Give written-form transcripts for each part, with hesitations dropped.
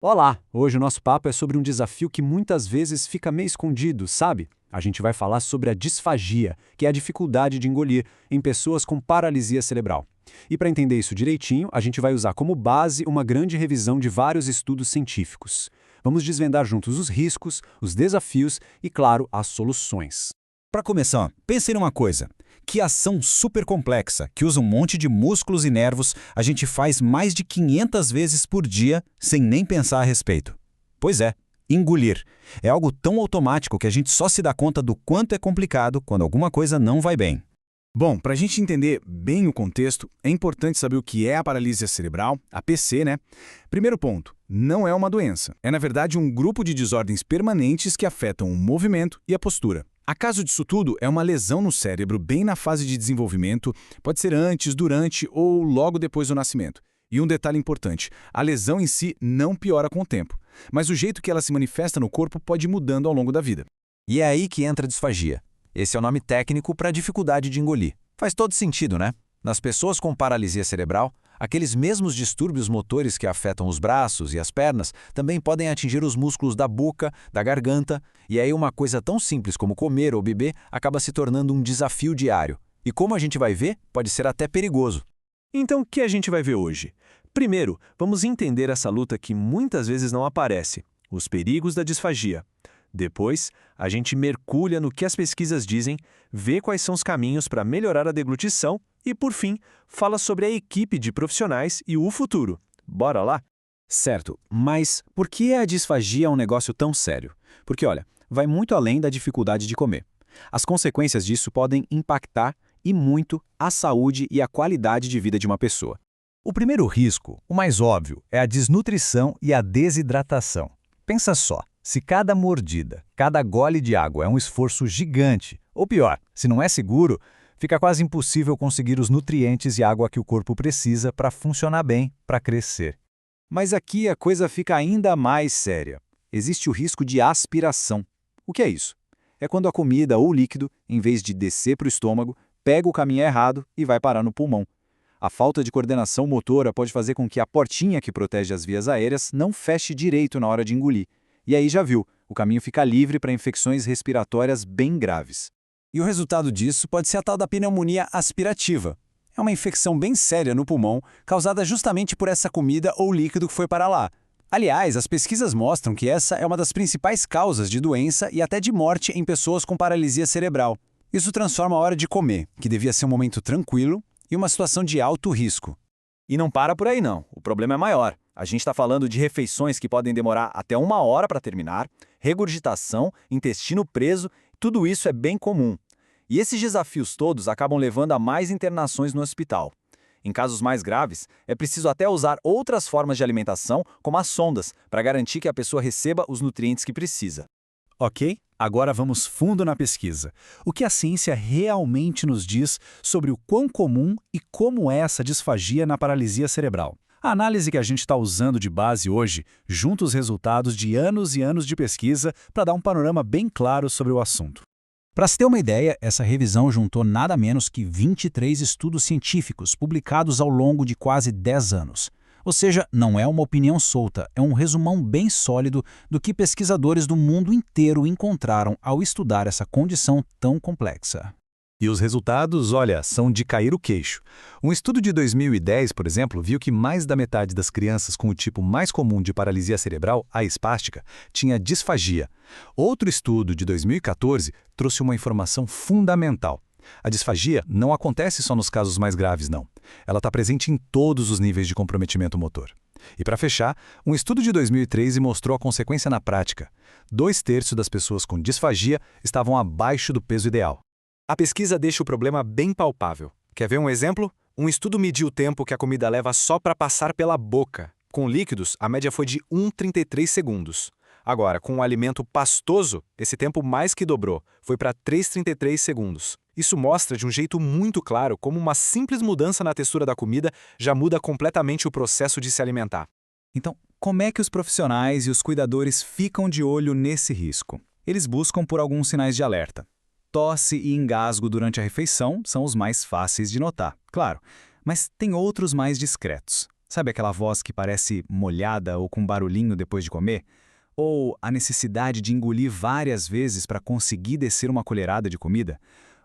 Olá! Hoje o nosso papo é sobre um desafio que muitas vezes fica meio escondido, sabe? A gente vai falar sobre a disfagia, que é a dificuldade de engolir em pessoas com paralisia cerebral. E para entender isso direitinho, a gente vai usar como base uma grande revisão de vários estudos científicos. Vamos desvendar juntos os riscos, os desafios e, claro, as soluções. Para começar, pense numa coisa. Que ação super complexa, que usa um monte de músculos e nervos, a gente faz mais de 500 vezes por dia sem nem pensar a respeito. Pois é, engolir. É algo tão automático que a gente só se dá conta do quanto é complicado quando alguma coisa não vai bem. Bom, para a gente entender bem o contexto, é importante saber o que é a paralisia cerebral, a PC, né? Primeiro ponto, não é uma doença. É, na verdade, um grupo de desordens permanentes que afetam o movimento e a postura. Acaso disso tudo é uma lesão no cérebro bem na fase de desenvolvimento, pode ser antes, durante ou logo depois do nascimento. E um detalhe importante, a lesão em si não piora com o tempo, mas o jeito que ela se manifesta no corpo pode ir mudando ao longo da vida. E é aí que entra a disfagia. Esse é o nome técnico para a dificuldade de engolir. Faz todo sentido, né? Nas pessoas com paralisia cerebral, aqueles mesmos distúrbios motores que afetam os braços e as pernas também podem atingir os músculos da boca, da garganta, e aí uma coisa tão simples como comer ou beber acaba se tornando um desafio diário. E como a gente vai ver, pode ser até perigoso. Então, o que a gente vai ver hoje? Primeiro, vamos entender essa luta que muitas vezes não aparece, os perigos da disfagia. Depois, a gente mergulha no que as pesquisas dizem, vê quais são os caminhos para melhorar a deglutição e, por fim, fala sobre a equipe de profissionais e o futuro. Bora lá? Certo, mas por que a disfagia é um negócio tão sério? Porque, olha, vai muito além da dificuldade de comer. As consequências disso podem impactar e muito a saúde e a qualidade de vida de uma pessoa. O primeiro risco, o mais óbvio, é a desnutrição e a desidratação. Pensa só, se cada mordida, cada gole de água é um esforço gigante, ou pior, se não é seguro, fica quase impossível conseguir os nutrientes e água que o corpo precisa para funcionar bem, para crescer. Mas aqui a coisa fica ainda mais séria. Existe o risco de aspiração. O que é isso? É quando a comida ou líquido, em vez de descer para o estômago, pega o caminho errado e vai parar no pulmão. A falta de coordenação motora pode fazer com que a portinha que protege as vias aéreas não feche direito na hora de engolir. E aí já viu, o caminho fica livre para infecções respiratórias bem graves. E o resultado disso pode ser a tal da pneumonia aspirativa. É uma infecção bem séria no pulmão, causada justamente por essa comida ou líquido que foi para lá. Aliás, as pesquisas mostram que essa é uma das principais causas de doença e até de morte em pessoas com paralisia cerebral. Isso transforma a hora de comer, que devia ser um momento tranquilo, em uma situação de alto risco. E não para por aí não, o problema é maior. A gente está falando de refeições que podem demorar até 1 hora para terminar, regurgitação, intestino preso, tudo isso é bem comum. E esses desafios todos acabam levando a mais internações no hospital. Em casos mais graves, é preciso até usar outras formas de alimentação, como as sondas, para garantir que a pessoa receba os nutrientes que precisa. Ok? Agora vamos fundo na pesquisa. O que a ciência realmente nos diz sobre o quão comum e como é essa disfagia na paralisia cerebral? A análise que a gente está usando de base hoje junta os resultados de anos e anos de pesquisa para dar um panorama bem claro sobre o assunto. Para se ter uma ideia, essa revisão juntou nada menos que 23 estudos científicos publicados ao longo de quase 10 anos. Ou seja, não é uma opinião solta, é um resumão bem sólido do que pesquisadores do mundo inteiro encontraram ao estudar essa condição tão complexa. E os resultados, olha, são de cair o queixo. Um estudo de 2010, por exemplo, viu que mais da metade das crianças com o tipo mais comum de paralisia cerebral, a espástica, tinha disfagia. Outro estudo de 2014 trouxe uma informação fundamental. A disfagia não acontece só nos casos mais graves, não. Ela está presente em todos os níveis de comprometimento motor. E para fechar, um estudo de 2013 mostrou a consequência na prática. 2/3 das pessoas com disfagia estavam abaixo do peso ideal. A pesquisa deixa o problema bem palpável. Quer ver um exemplo? Um estudo mediu o tempo que a comida leva só para passar pela boca. Com líquidos, a média foi de 1,33 segundos. Agora, com um alimento pastoso, esse tempo mais que dobrou, foi para 3,33 segundos. Isso mostra de um jeito muito claro como uma simples mudança na textura da comida já muda completamente o processo de se alimentar. Então, como é que os profissionais e os cuidadores ficam de olho nesse risco? Eles buscam por alguns sinais de alerta. Tosse e engasgo durante a refeição são os mais fáceis de notar, claro, mas tem outros mais discretos. Sabe aquela voz que parece molhada ou com barulhinho depois de comer? Ou a necessidade de engolir várias vezes para conseguir descer uma colherada de comida?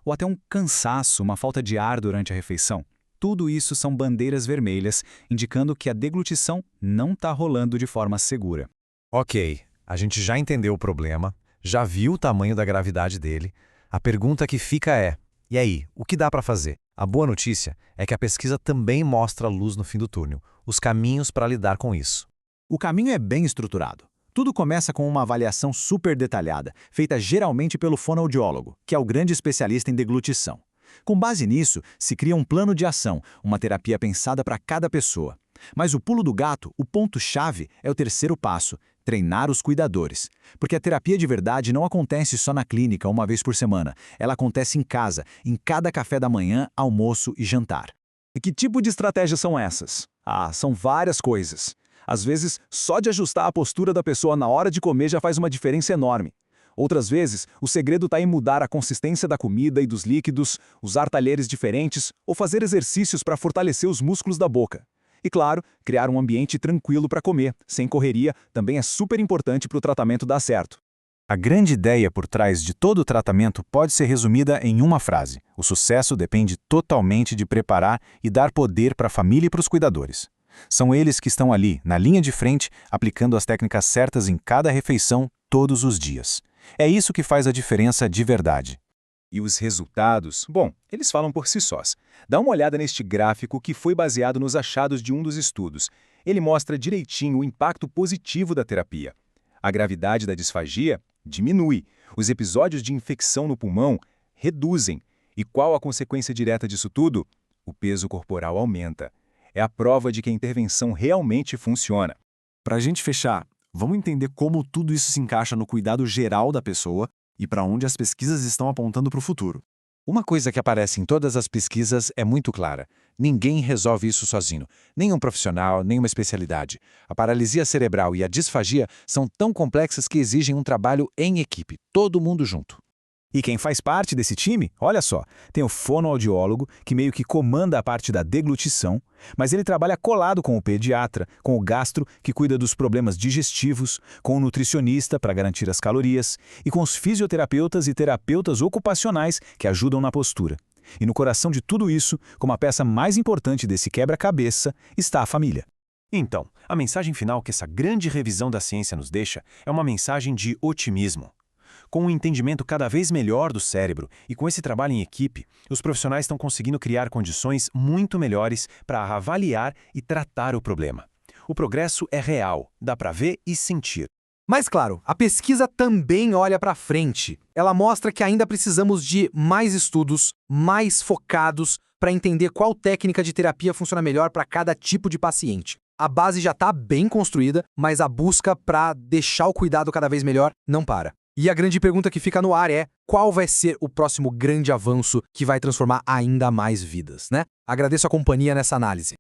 Ou até um cansaço, uma falta de ar durante a refeição? Tudo isso são bandeiras vermelhas, indicando que a deglutição não está rolando de forma segura. Ok, a gente já entendeu o problema, já viu o tamanho da gravidade dele. A pergunta que fica é: e aí, o que dá para fazer? A boa notícia é que a pesquisa também mostra a luz no fim do túnel, os caminhos para lidar com isso. O caminho é bem estruturado. Tudo começa com uma avaliação super detalhada, feita geralmente pelo fonoaudiólogo, que é o grande especialista em deglutição. Com base nisso, se cria um plano de ação, uma terapia pensada para cada pessoa. Mas o pulo do gato, o ponto-chave, é o terceiro passo: treinar os cuidadores. Porque a terapia de verdade não acontece só na clínica uma vez por semana. Ela acontece em casa, em cada café da manhã, almoço e jantar. E que tipo de estratégias são essas? São várias coisas. Às vezes, só de ajustar a postura da pessoa na hora de comer já faz uma diferença enorme. Outras vezes, o segredo está em mudar a consistência da comida e dos líquidos, usar talheres diferentes ou fazer exercícios para fortalecer os músculos da boca. E claro, criar um ambiente tranquilo para comer, sem correria, também é super importante para o tratamento dar certo. A grande ideia por trás de todo o tratamento pode ser resumida em uma frase: o sucesso depende totalmente de preparar e dar poder para a família e para os cuidadores. São eles que estão ali, na linha de frente, aplicando as técnicas certas em cada refeição, todos os dias. É isso que faz a diferença de verdade. E os resultados? Bom, eles falam por si sós. Dá uma olhada neste gráfico que foi baseado nos achados de um dos estudos. Ele mostra direitinho o impacto positivo da terapia. A gravidade da disfagia diminui. Os episódios de infecção no pulmão reduzem. E qual a consequência direta disso tudo? O peso corporal aumenta. É a prova de que a intervenção realmente funciona. Para a gente fechar, vamos entender como tudo isso se encaixa no cuidado geral da pessoa e para onde as pesquisas estão apontando para o futuro. Uma coisa que aparece em todas as pesquisas é muito clara: ninguém resolve isso sozinho, nenhum profissional, nenhuma especialidade. A paralisia cerebral e a disfagia são tão complexas que exigem um trabalho em equipe, todo mundo junto. E quem faz parte desse time, olha só, tem o fonoaudiólogo, que meio que comanda a parte da deglutição, mas ele trabalha colado com o pediatra, com o gastro, que cuida dos problemas digestivos, com o nutricionista, para garantir as calorias, e com os fisioterapeutas e terapeutas ocupacionais, que ajudam na postura. E no coração de tudo isso, como a peça mais importante desse quebra-cabeça, está a família. Então, a mensagem final que essa grande revisão da ciência nos deixa é uma mensagem de otimismo. Com um entendimento cada vez melhor do cérebro e com esse trabalho em equipe, os profissionais estão conseguindo criar condições muito melhores para avaliar e tratar o problema. O progresso é real, dá para ver e sentir. Mas claro, a pesquisa também olha para frente. Ela mostra que ainda precisamos de mais estudos, mais focados, para entender qual técnica de terapia funciona melhor para cada tipo de paciente. A base já está bem construída, mas a busca para deixar o cuidado cada vez melhor não para. E a grande pergunta que fica no ar é: qual vai ser o próximo grande avanço que vai transformar ainda mais vidas, né? Agradeço a companhia nessa análise.